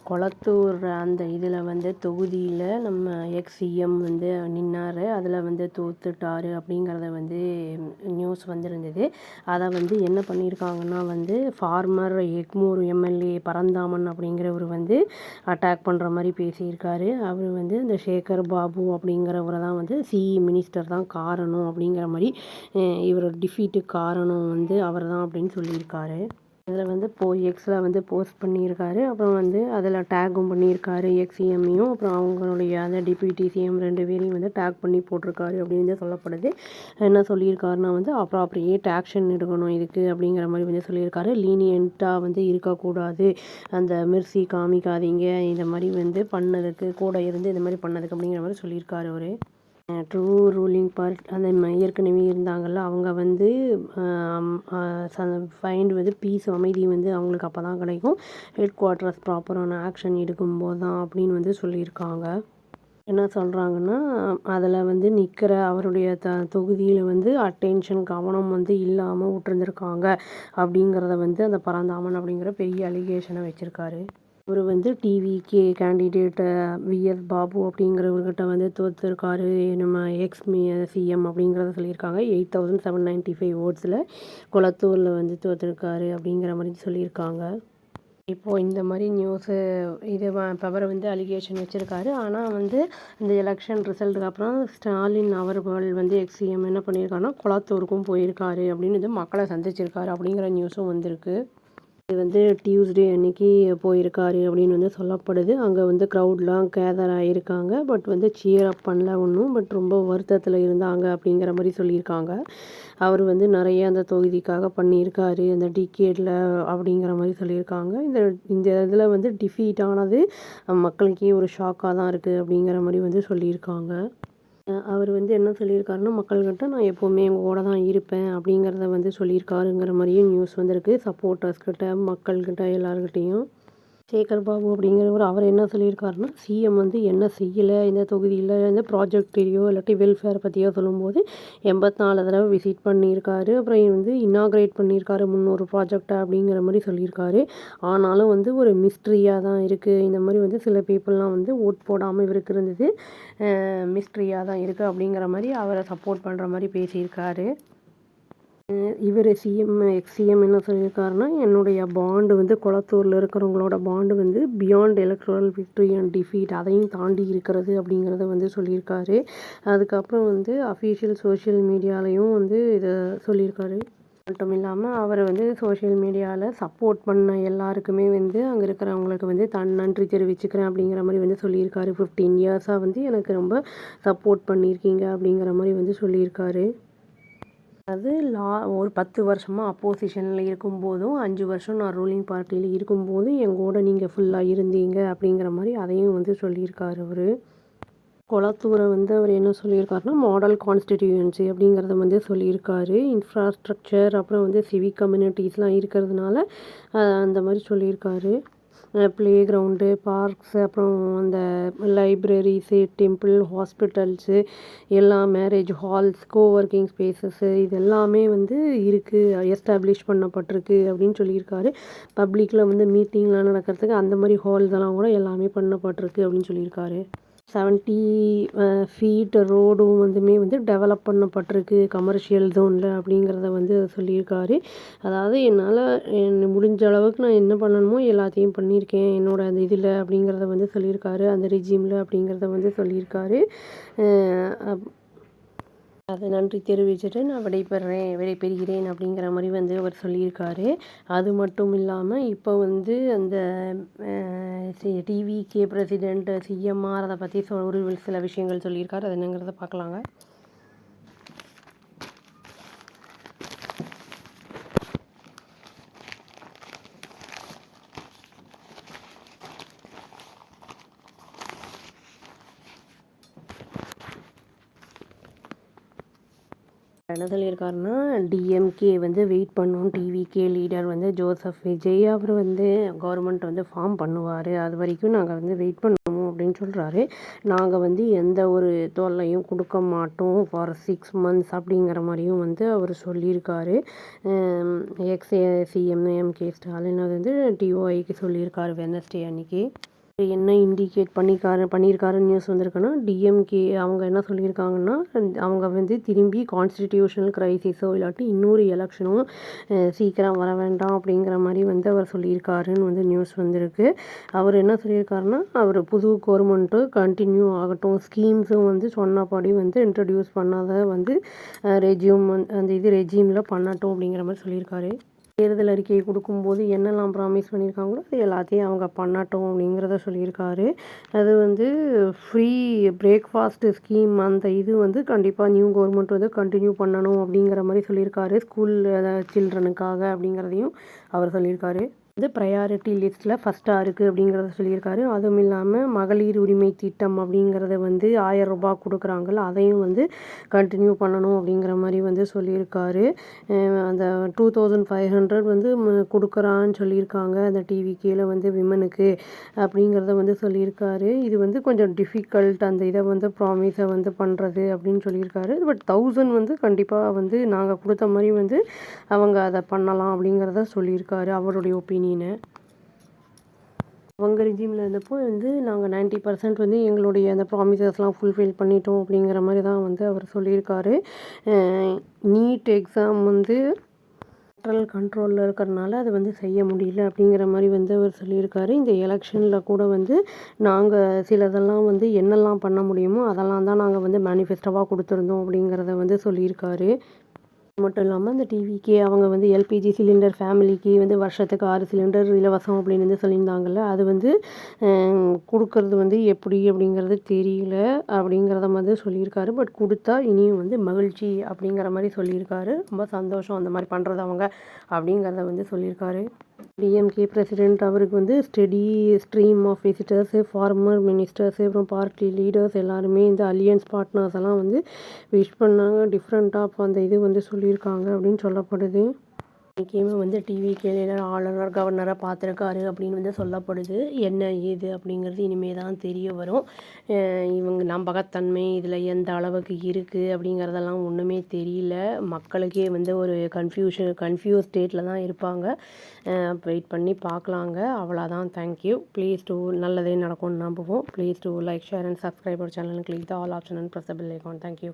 கொளத்தூர் அந்த இதில் வந்து தொகுதியில் நம்ம எக்ஸ்-சிஎம் வந்து நின்னார். அதில் வந்து தோத்துட்டார் அப்படிங்கிறத வந்து நியூஸ் வந்திருந்தது. அதை வந்து என்ன பண்ணியிருக்காங்கன்னா வந்து ஃபார்மர் எக்மூர் எம்எல்ஏ பரந்தாமன் அப்படிங்கிறவர் வந்து அட்டாக் பண்ணுற மாதிரி பேசியிருக்காரு. அவர் வந்து இந்த சேகர் பாபு அப்படிங்கிறவரை தான் வந்து மினிஸ்டர் தான் காரணம் அப்படிங்கிற மாதிரி இவரோட டிஃபீட்டுக்கு காரணம் வந்து அவர் தான் அப்படின்னு சொல்லியிருக்காரு. அதில் வந்து எக்ஸில் வந்து போஸ்ட் பண்ணியிருக்காரு. அப்புறம் வந்து அதில் டேக்கும் பண்ணியிருக்காரு எக்ஸ்-சிஎம்மையும். அப்புறம் அவங்களுடைய அந்த டிப்யூட்டி சிஎம் 2 பேரையும் வந்து டேக் பண்ணி போட்டிருக்காரு அப்படின்னு வந்து சொல்லப்படுது. என்ன சொல்லியிருக்காருன்னா வந்து அப்ராப்ரியேட் ஆக்ஷன் எடுக்கணும் இதுக்கு அப்படிங்கிற மாதிரி வந்து சொல்லியிருக்காரு. லீனியண்ட்டாக வந்து இருக்கக்கூடாது, அந்த மெர்சி காமிக்காதீங்க, இந்த மாதிரி வந்து பண்ணதுக்கு கூட இருந்து இந்த மாதிரி பண்ணதுக்கு அப்படிங்கிற மாதிரி சொல்லியிருக்காரு அவர். ட்ரூ ரூலிங் பார்ட் அந்த ஏற்கனவே இருந்தாங்கள்ல அவங்க வந்து ஃபைண்ட் வந்து பீஸ் அமைதி வந்து அவங்களுக்கு அப்போ தான் கிடைக்கும், ஹெட் குவார்ட்டர்ஸ் ப்ராப்பரான ஆக்ஷன் எடுக்கும்போது தான் அப்படின்னு வந்து சொல்லியிருக்காங்க. என்ன சொல்கிறாங்கன்னா அதில் வந்து நிற்கிற அவருடைய தொகுதியில் வந்து அட்டென்ஷன் கவனம் வந்து இல்லாமல் விட்டுருந்துருக்காங்க அப்படிங்கிறத வந்து அந்த பரந்தாமன் அப்படிங்கிற பெரிய அலிகேஷனை வச்சுருக்காரு. இவர் வந்து டிவிகே கேண்டிடேட் விஎஸ் பாபு அப்படிங்கிறவர்கிட்ட வந்து தோற்றுருக்காரு நம்ம எக்ஸ்-சிஎம் அப்படிங்கிறத சொல்லியிருக்காங்க. 8795 ஓட்ஸில் கொளத்தூரில் வந்து தோற்றுருக்காரு அப்படிங்கிற மாதிரி சொல்லியிருக்காங்க. இப்போது இந்த மாதிரி நியூஸு இது பவர் வந்து அலிகேஷன் வச்சுருக்காரு. ஆனால் வந்து இந்த எலெக்ஷன் ரிசல்ட்டுக்கு அப்புறம் ஸ்டாலின் அவர்கள் வந்து எக்ஸ்-சிஎம் என்ன பண்ணியிருக்காருன்னா கொளத்தூருக்கும் போயிருக்காரு அப்படின்னு வந்து மக்களை சந்திச்சிருக்காரு அப்படிங்கிற நியூஸும் வந்திருக்கு. இது வந்து டியூஸ்டே அன்னைக்கு போயிருக்காரு அப்படின்னு வந்து சொல்லப்படுது. அங்கே வந்து க்ரௌட்லாம் கேதர் ஆகியிருக்காங்க. பட் வந்து சியர் அப் பண்ணல ஒன்றும், பட் ரொம்ப வருத்தத்தில் இருந்தாங்க அப்படிங்கிற மாதிரி சொல்லியிருக்காங்க. அவர் வந்து நிறைய அந்த தொகுதிக்காக பண்ணியிருக்காரு அந்த டிகேடில் அப்படிங்கிற மாதிரி சொல்லியிருக்காங்க. இந்த இதில் வந்து டிஃபீட் ஆனது மக்களுக்கே ஒரு ஷாக்காக தான் இருக்குது அப்படிங்கிற மாதிரி வந்து சொல்லியிருக்காங்க. அவர் வந்து என்ன சொல்லியிருக்காருன்னா மக்கள்கிட்ட நான் எப்போவுமே உங்கள் கூட தான் இருப்பேன் அப்படிங்கிறத வந்து சொல்லியிருக்காருங்கிற மாதிரியும் நியூஸ் வந்திருக்கு. சப்போர்ட்டர்ஸ்கிட்ட மக்கள்கிட்ட எல்லாருக்கிட்டேயும். சேகர் பாபு அப்படிங்கிறவர் அவர் என்ன சொல்லியிருக்காருன்னா சிஎம் வந்து என்ன செய்யலை இந்த தொகுதியில் இந்த ப்ராஜெக்டையோ இல்லாட்டி வெல்ஃபேர் பற்றியோ சொல்லும்போது 84 தடவை விசிட் பண்ணியிருக்காரு. அப்புறம் வந்து இன்னாக்ரேட் பண்ணியிருக்காரு 300 ப்ராஜெக்டை அப்படிங்கிற மாதிரி சொல்லியிருக்காரு. ஆனாலும் வந்து ஒரு மிஸ்ட்ரியாக தான் இருக்குது. இந்த மாதிரி வந்து சில பீப்புளெலாம் வந்து ஓட் போடாமல் இவருக்கு இருந்தது மிஸ்ட்ரியாக தான் இருக்குது அப்படிங்கிற மாதிரி அவரை சப்போர்ட் பண்ணுற மாதிரி பேசியிருக்காரு. இவர் எக்ஸ்-சிஎம் என்ன சொல்லியிருக்காருன்னா என்னுடைய பாண்டு வந்து கொளத்தூரில் இருக்கிறவங்களோட பாண்டு வந்து beyond electoral victory and defeat அதையும் தாண்டி இருக்கிறது அப்படிங்கிறத வந்து சொல்லியிருக்காரு. அதுக்கப்புறம் வந்து அஃபீஷியல் சோஷியல் மீடியாலையும் வந்து இதை சொல்லியிருக்காரு. மட்டும் இல்லாமல் அவர் வந்து சோஷியல் மீடியாவில் சப்போர்ட் பண்ண எல்லாருக்குமே வந்து அங்கே இருக்கிறவங்களுக்கு வந்து நன்றி தெரிவிச்சுக்கிறேன் அப்படிங்கிற மாதிரி வந்து சொல்லியிருக்காரு. 15 இயர்ஸாக வந்து எனக்கு ரொம்ப சப்போர்ட் பண்ணியிருக்கீங்க அப்படிங்கிற மாதிரி வந்து சொல்லியிருக்காரு. அது ஒரு 10 வருஷமாக அப்போசிஷனில் இருக்கும்போதும் 5 வருஷம் நான் ரூலிங் பார்ட்டியில் இருக்கும்போதும் எங்கூட நீங்கள் ஃபுல்லாக இருந்தீங்க அப்படிங்கிற மாதிரி அதையும் வந்து சொல்லியிருக்காரு அவர். கொளத்தூரை வந்து அவர் என்ன சொல்லியிருக்காருன்னா மாடல் கான்ஸ்டிடியூயன்சி அப்படிங்கிறத வந்து சொல்லியிருக்காரு. இன்ஃப்ராஸ்ட்ரக்சர் அப்புறம் வந்து சிவிக் கம்யூனிட்டிஸ்லாம் இருக்கிறதுனால அந்த மாதிரி சொல்லியிருக்காரு. ப்ளே கிரவுண்டு, பார்க்ஸு, அப்புறம் அந்த லைப்ரரிஸு, டெம்பிள், ஹாஸ்பிட்டல்ஸு, எல்லா மேரேஜ் ஹால்ஸ், கோவொர்க்கிங் ஸ்பேசஸ்ஸு இது எல்லாமே வந்து இருக்குது, எஸ்டாப்ளிஷ் பண்ணப்பட்டிருக்கு அப்படின்னு சொல்லியிருக்காரு. பப்ளிக்கில் வந்து மீட்டிங்லாம் நடக்கிறதுக்கு அந்த மாதிரி ஹால்ஸ் எல்லாம் கூட எல்லாமே பண்ணப்பட்டிருக்கு அப்படின்னு சொல்லியிருக்காரு. 70 ஃபீட் ரோடும் வந்து டெவலப் பண்ணப்பட்டிருக்கு கமர்ஷியல் ஜோனில் அப்படிங்கிறத வந்து சொல்லியிருக்காரு. அதாவது என்னால் முடிஞ்ச அளவுக்கு நான் என்ன பண்ணணுமோ எல்லாத்தையும் பண்ணியிருக்கேன் என்னோடய அந்த இதில் அப்படிங்கிறத வந்து சொல்லியிருக்காரு. அந்த ரெஜிமில் அப்படிங்கிறத வந்து சொல்லியிருக்காரு. அதை நன்றி தெரிவிச்சுட்டு நான் விடைபெறுகிறேன் அப்படிங்கிற மாதிரி வந்து அவர் சொல்லியிருக்காரு. அது மட்டும் இல்லாமல் இப்போ வந்து அந்த டிவிகே பிரசிடெண்ட் சிஎம்ஆர் அதை பற்றி ஒரு சில விஷயங்கள் சொல்லியிருக்காரு. அது என்னங்கிறத பார்க்கலாங்க. என்ன சொல்லியிருக்காருன்னா டிஎம்கே வந்து வெயிட் பண்ணும், டிவிகே லீடர் வந்து ஜோசப் விஜய் அவர் வந்து கவர்மெண்ட் வந்து ஃபார்ம் பண்ணுவார், அது வரைக்கும் நாங்கள் வந்து வெயிட் பண்ணுவோம் அப்படின்னு சொல்கிறாரு. நாங்கள் வந்து எந்த ஒரு தொல்லையும் கொடுக்க மாட்டோம் ஃபார் 6 months அப்படிங்கிற மாதிரியும் வந்து அவர் சொல்லியிருக்காரு. எக்ஸ் சிஎம் எம்கே ஸ்டாலின் அது வந்து டிஓஐக்கு சொல்லியிருக்காரு வெட்னஸ்டே அன்னைக்கு. என்ன இண்டிகேட் பண்ணியிருக்காருன்னு நியூஸ் வந்திருக்குன்னா, டிஎம்கே அவங்க என்ன சொல்லியிருக்காங்கன்னா, அவங்க வந்து திரும்பி கான்ஸ்டிடியூஷனல் கிரைசிஸோ இல்லாட்டி இன்னொரு எலெக்ஷனும் சீக்கிரம் வர வேண்டாம் அப்படிங்கிற மாதிரி வந்து அவர் சொல்லியிருக்காருன்னு வந்து நியூஸ் வந்திருக்கு. அவர் என்ன சொல்லியிருக்காருன்னா, அவர் புது கவர்மெண்ட்டு கண்டினியூ ஆகட்டும், ஸ்கீம்ஸும் வந்து சொன்னபடி வந்து இன்ட்ரடியூஸ் பண்ணாத வந்து ரெஜியூம் அந்த ரெஜியூமில் பண்ணட்டும் அப்படிங்கிற மாதிரி சொல்லியிருக்காரு. தேர்தல் அறிக்கையை கொடுக்கும்போது என்னெல்லாம் ப்ராமிஸ் பண்ணியிருக்காங்களோ அது எல்லாத்தையும் அவங்க பண்ணட்டும் அப்படிங்கிறத சொல்லியிருக்காரு. அது வந்து ஃப்ரீ பிரேக்ஃபாஸ்ட் ஸ்கீம் அந்த இது வந்து கண்டிப்பாக நியூ கவர்மெண்ட் வந்து கண்டினியூ பண்ணணும் அப்படிங்கிற மாதிரி சொல்லியிருக்காரு. ஸ்கூல் சில்ட்ரனுக்காக அப்படிங்கிறதையும் அவர் சொல்லியிருக்காரு. வந்து ப்ரையாரிட்டி லிஸ்ட்டில் ஃபஸ்ட்டாக இருக்குது அப்படிங்கிறத சொல்லியிருக்காரு. அதுவும் இல்லாமல் மகளிர் உரிமை திட்டம் அப்படிங்கிறத வந்து ரூ. 1000 கொடுக்குறாங்கல்ல, அதையும் வந்து கண்டினியூ பண்ணணும் அப்படிங்கிற மாதிரி வந்து சொல்லியிருக்காரு. அந்த 2500 வந்து கொடுக்குறான்னு சொல்லியிருக்காங்க அந்த டிவிகேல வந்து விமனுக்கு அப்படிங்கிறத வந்து சொல்லியிருக்காரு. இது வந்து கொஞ்சம் டிஃபிகல்ட் அந்த இதை வந்து ப்ராமிஸை வந்து பண்ணுறது அப்படின்னு சொல்லியிருக்காரு. பட் 1000 வந்து கண்டிப்பாக வந்து நாங்கள் கொடுத்த மாதிரி வந்து அவங்க அதை பண்ணலாம் அப்படிங்கிறத சொல்லியிருக்காரு அவருடைய ஒப்பீனியனை. அவங்க ரெஜிமில் இருந்தப்போ வந்து நாங்கள் 90% வந்து எங்களுடைய அந்த ப்ராமிசஸ்லாம் ஃபுல்ஃபில் பண்ணிட்டோம் அப்படிங்கிற மாதிரி தான் வந்து அவர் சொல்லியிருக்காரு. நீட் எக்ஸாம் வந்து சென்ட்ரல் கண்ட்ரோலில் இருக்கிறனால அது வந்து செய்ய முடியல அப்படிங்கிற மாதிரி வந்து அவர் சொல்லியிருக்காரு. இந்த எலெக்ஷனில் கூட வந்து நாங்கள் சிலதெல்லாம் வந்து என்னெல்லாம் பண்ண முடியுமோ அதெல்லாம் தான் நாங்கள் வந்து மேனிஃபெஸ்டோவாக கொடுத்துருந்தோம் அப்படிங்கிறத வந்து சொல்லியிருக்காரு. மட்டும் இல்லாமல் இந்த டிவிக்கே அவங்க வந்து எல்பிஜி சிலிண்டர் ஃபேமிலிக்கு வந்து வருஷத்துக்கு 6 சிலிண்டர் இலவசம் அப்படின்னு வந்து சொல்லியிருந்தாங்கல்ல, அது வந்து கொடுக்கறது வந்து எப்படி அப்படிங்கிறது தெரியல அப்படிங்கிறத மாதிரி சொல்லியிருக்காரு. பட் கொடுத்தா இனியும் வந்து மகிழ்ச்சி அப்படிங்கிற மாதிரி சொல்லியிருக்காரு. ரொம்ப சந்தோஷம் அந்த மாதிரி பண்ணுறது அவங்க அப்படிங்கிறத வந்து சொல்லியிருக்காரு. டிஎம்கே பிரசிடெண்ட் அவருக்கு வந்து steady stream of visitors, former ministers, அப்புறம் பார்ட்டி லீடர்ஸ் எல்லாருமே இந்த அலியன்ஸ் பார்ட்னர்ஸ் எல்லாம் வந்து விஷ் பண்ணாங்க. டிஃப்ரெண்ட்டாக அப்போ அந்த இது வந்து சொல்லியிருக்காங்க அப்படின்னு சொல்லப்படுது. இன்றைக்கியுமே வந்து டிவிகேல ஆளுநர் கவர்னரை பார்த்துருக்காரு அப்படின்னு வந்து சொல்லப்படுது. என்ன ஏது அப்படிங்கிறது இனிமேல் தான் தெரிய வரும். இவங்க நம்பகத்தன்மை இதில் எந்த அளவுக்கு இருக்குது அப்படிங்கிறதெல்லாம் ஒன்றுமே தெரியல. மக்களுக்கே வந்து ஒரு கன்ஃபியூஸ் ஸ்டேட்டில் தான் இருப்பாங்க. வெயிட் பண்ணி பார்க்கலாங்க. அவ்வளோதான். தேங்க்யூ. ப்ளீஸ் டூ நல்லதே நடக்கும்னு நம்புவோம். Please do like, share and subscribe our channel. Click the all option and press the bell icon. Thank you.